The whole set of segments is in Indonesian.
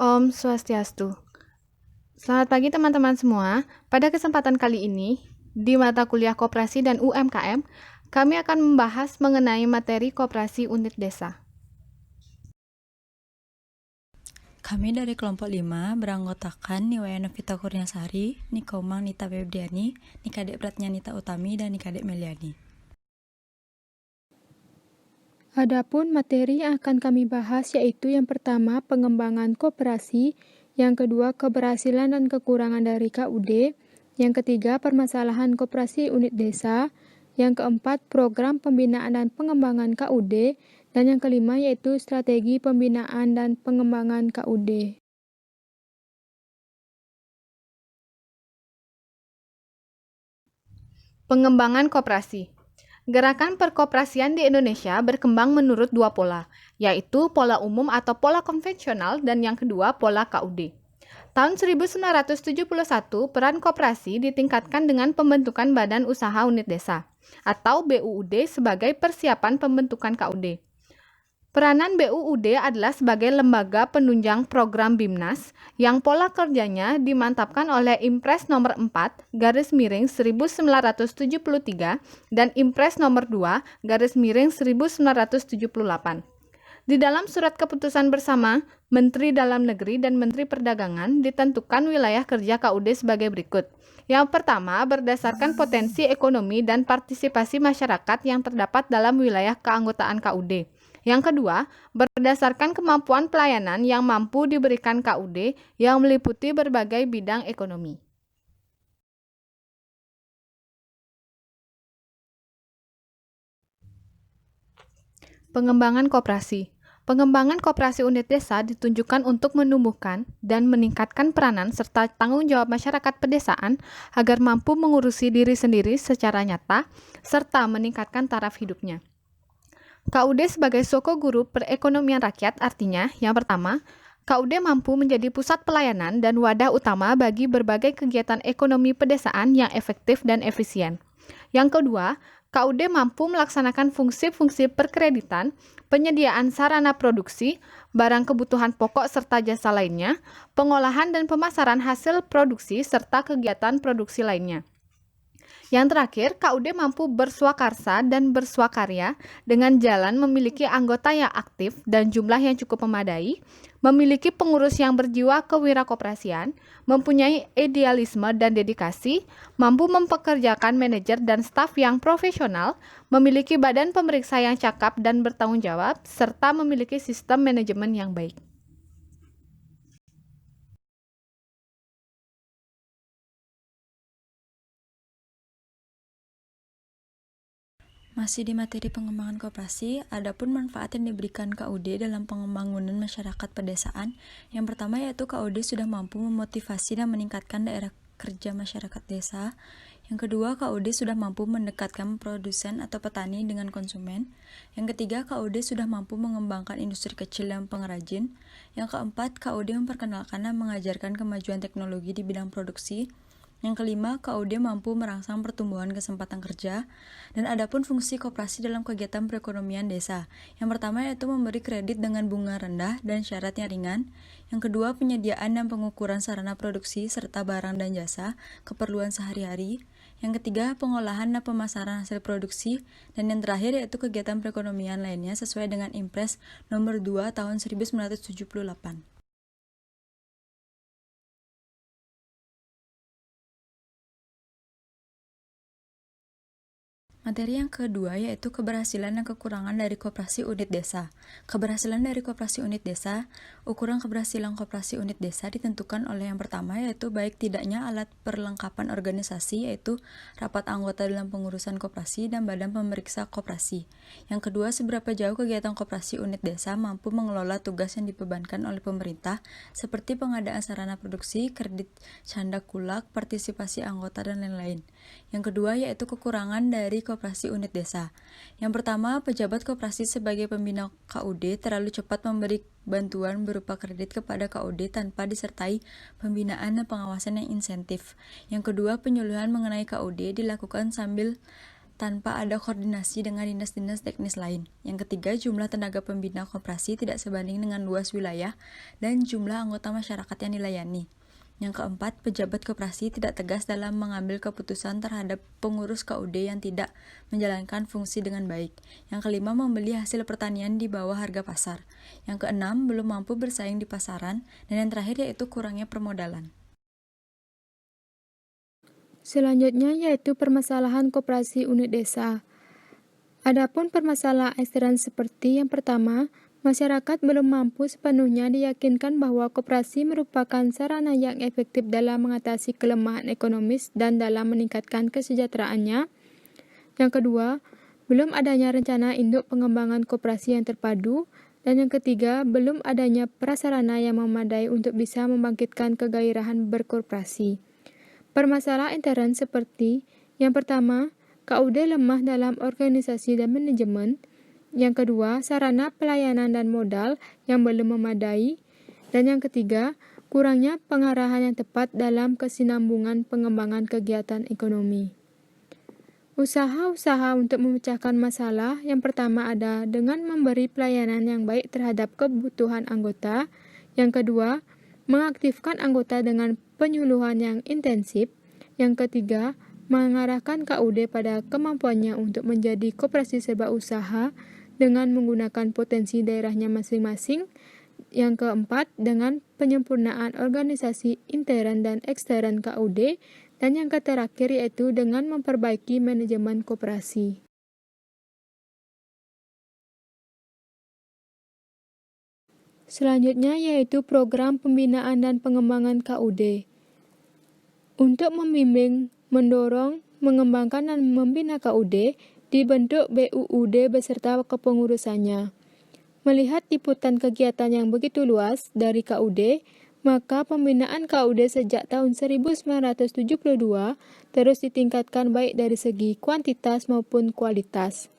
Om Swastiastu. Selamat pagi teman-teman semua. Pada kesempatan kali ini, di mata kuliah Koperasi dan UMKM, kami akan membahas mengenai materi koperasi unit desa. Kami dari kelompok 5 beranggotakan Niwaya Novita Kurniasari, Nikomang Nita Febriani, Nikadek Pratnya Nita Utami, dan Nikadek Meliani. Adapun materi yang akan kami bahas yaitu yang pertama pengembangan koperasi, yang kedua keberhasilan dan kekurangan dari KUD, yang ketiga permasalahan koperasi unit desa, yang keempat program pembinaan dan pengembangan KUD, dan yang kelima yaitu strategi pembinaan dan pengembangan KUD. Pengembangan koperasi. Gerakan perkoperasian di Indonesia berkembang menurut dua pola, yaitu pola umum atau pola konvensional dan yang kedua pola KUD. Tahun 1971, peran koperasi ditingkatkan dengan pembentukan Badan Usaha Unit Desa atau BUUD sebagai persiapan pembentukan KUD. Peranan BUUD adalah sebagai lembaga penunjang program BIMNAS yang pola kerjanya dimantapkan oleh Impres nomor 4 garis miring 1973 dan Impres nomor 2 garis miring 1978. Di dalam surat keputusan bersama, Menteri Dalam Negeri dan Menteri Perdagangan ditentukan wilayah kerja KUD sebagai berikut. Yang pertama, berdasarkan potensi ekonomi dan partisipasi masyarakat yang terdapat dalam wilayah keanggotaan KUD. Yang kedua, berdasarkan kemampuan pelayanan yang mampu diberikan KUD yang meliputi berbagai bidang ekonomi. Pengembangan koperasi. Pengembangan koperasi unit desa ditunjukkan untuk menumbuhkan dan meningkatkan peranan serta tanggung jawab masyarakat pedesaan agar mampu mengurusi diri sendiri secara nyata serta meningkatkan taraf hidupnya. KUD sebagai soko guru perekonomian rakyat artinya, yang pertama, KUD mampu menjadi pusat pelayanan dan wadah utama bagi berbagai kegiatan ekonomi pedesaan yang efektif dan efisien. Yang kedua, KUD mampu melaksanakan fungsi-fungsi perkreditan, penyediaan sarana produksi, barang kebutuhan pokok serta jasa lainnya, pengolahan dan pemasaran hasil produksi serta kegiatan produksi lainnya. Yang terakhir, KUD mampu berswakarsa dan berswakarya dengan jalan memiliki anggota yang aktif dan jumlah yang cukup memadai, memiliki pengurus yang berjiwa kewirakoperasian, mempunyai idealisme dan dedikasi, mampu mempekerjakan manajer dan staf yang profesional, memiliki badan pemeriksa yang cakap dan bertanggung jawab, serta memiliki sistem manajemen yang baik. Masih di materi pengembangan koperasi, adapun manfaat yang diberikan KUD dalam pembangunan masyarakat pedesaan. Yang pertama yaitu KUD sudah mampu memotivasi dan meningkatkan daerah kerja masyarakat desa. Yang kedua, KUD sudah mampu mendekatkan produsen atau petani dengan konsumen. Yang ketiga, KUD sudah mampu mengembangkan industri kecil dan pengrajin. Yang keempat, KUD memperkenalkan dan mengajarkan kemajuan teknologi di bidang produksi. Yang kelima, KUD mampu merangsang pertumbuhan kesempatan kerja. Dan adapun fungsi koperasi dalam kegiatan perekonomian desa. Yang pertama yaitu memberi kredit dengan bunga rendah dan syaratnya ringan. Yang kedua, penyediaan dan pengukuran sarana produksi serta barang dan jasa keperluan sehari-hari. Yang ketiga, pengolahan dan pemasaran hasil produksi. Dan yang terakhir yaitu kegiatan perekonomian lainnya sesuai dengan Impres nomor 2 tahun 1978. Materi yang kedua yaitu keberhasilan dan kekurangan dari koperasi unit desa. Keberhasilan dari koperasi unit desa, ukuran keberhasilan koperasi unit desa ditentukan oleh yang pertama yaitu baik tidaknya alat perlengkapan organisasi yaitu rapat anggota dalam pengurusan koperasi dan badan pemeriksa koperasi. Yang kedua, seberapa jauh kegiatan koperasi unit desa mampu mengelola tugas yang dibebankan oleh pemerintah seperti pengadaan sarana produksi, kredit canda kulak, partisipasi anggota dan lain-lain. Yang kedua yaitu kekurangan dari koperasi unit desa. Yang pertama, pejabat koperasi sebagai pembina KUD terlalu cepat memberi bantuan berupa kredit kepada KUD tanpa disertai pembinaan dan pengawasan yang insentif. Yang kedua, penyuluhan mengenai KUD dilakukan sambil tanpa ada koordinasi dengan dinas-dinas teknis lain. Yang ketiga, jumlah tenaga pembina koperasi tidak sebanding dengan luas wilayah dan jumlah anggota masyarakat yang dilayani. Yang keempat, pejabat koperasi tidak tegas dalam mengambil keputusan terhadap pengurus KUD yang tidak menjalankan fungsi dengan baik. Yang kelima, membeli hasil pertanian di bawah harga pasar. Yang keenam, belum mampu bersaing di pasaran. Dan yang terakhir yaitu kurangnya permodalan. Selanjutnya yaitu permasalahan koperasi unit desa. Adapun permasalahan ekstern seperti yang pertama, masyarakat belum mampu sepenuhnya diyakinkan bahwa koperasi merupakan sarana yang efektif dalam mengatasi kelemahan ekonomis dan dalam meningkatkan kesejahteraannya. Yang kedua, belum adanya rencana induk pengembangan koperasi yang terpadu. Dan yang ketiga, belum adanya prasarana yang memadai untuk bisa membangkitkan kegairahan berkoperasi. Permasalahan intern seperti yang pertama, KUD lemah dalam organisasi dan manajemen. Yang kedua, sarana pelayanan dan modal yang belum memadai. Dan yang ketiga, kurangnya pengarahan yang tepat dalam kesinambungan pengembangan kegiatan ekonomi. Usaha-usaha untuk memecahkan masalah yang pertama ada dengan memberi pelayanan yang baik terhadap kebutuhan anggota. Yang kedua, mengaktifkan anggota dengan penyuluhan yang intensif. Yang ketiga, mengarahkan KUD pada kemampuannya untuk menjadi koperasi serba usaha dengan menggunakan potensi daerahnya masing-masing. Yang keempat, dengan penyempurnaan organisasi intern dan ekstern KUD. Dan yang terakhir yaitu dengan memperbaiki manajemen koperasi. Selanjutnya yaitu program pembinaan dan pengembangan KUD. Untuk membimbing, mendorong, mengembangkan dan membina KUD, dibentuk BUUD beserta kepengurusannya. Melihat liputan kegiatan yang begitu luas dari KUD, maka pembinaan KUD sejak tahun 1972 terus ditingkatkan baik dari segi kuantitas maupun kualitas.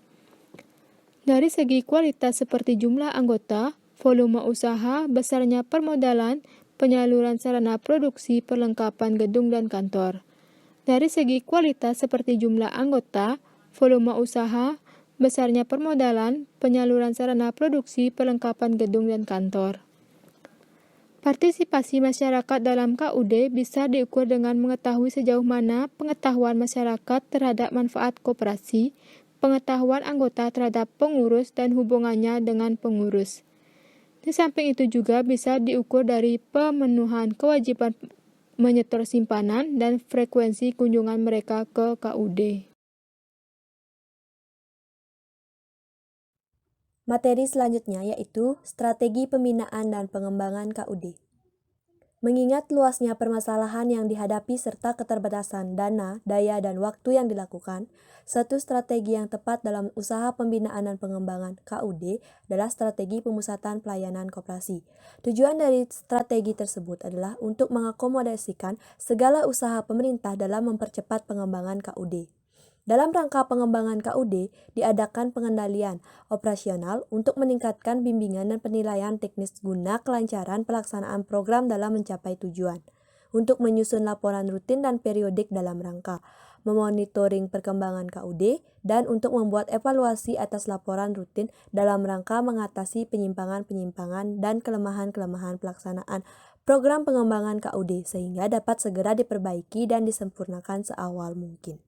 Dari segi kualitas seperti jumlah anggota, volume usaha, besarnya permodalan, penyaluran sarana produksi, perlengkapan gedung dan kantor. Dari segi kualitas seperti jumlah anggota, volume usaha, besarnya permodalan, penyaluran sarana produksi, perlengkapan gedung dan kantor. Partisipasi masyarakat dalam KUD bisa diukur dengan mengetahui sejauh mana pengetahuan masyarakat terhadap manfaat koperasi, pengetahuan anggota terhadap pengurus dan hubungannya dengan pengurus. Di samping itu juga bisa diukur dari pemenuhan kewajiban menyetor simpanan dan frekuensi kunjungan mereka ke KUD. Materi selanjutnya yaitu strategi pembinaan dan pengembangan KUD. Mengingat luasnya permasalahan yang dihadapi serta keterbatasan dana, daya, dan waktu yang dilakukan, satu strategi yang tepat dalam usaha pembinaan dan pengembangan KUD adalah strategi pemusatan pelayanan koperasi. Tujuan dari strategi tersebut adalah untuk mengakomodasikan segala usaha pemerintah dalam mempercepat pengembangan KUD. Dalam rangka pengembangan KUD, diadakan pengendalian operasional untuk meningkatkan bimbingan dan penilaian teknis guna kelancaran pelaksanaan program dalam mencapai tujuan. Untuk menyusun laporan rutin dan periodik dalam rangka memonitoring perkembangan KUD dan untuk membuat evaluasi atas laporan rutin dalam rangka mengatasi penyimpangan-penyimpangan dan kelemahan-kelemahan pelaksanaan program pengembangan KUD sehingga dapat segera diperbaiki dan disempurnakan seawal mungkin.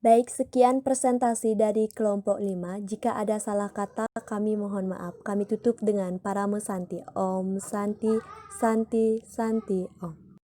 Baik, sekian presentasi dari kelompok 5. Jika ada salah kata, kami mohon maaf. Kami tutup dengan Parame Santi. Om Santi, Santi, Santi, Om.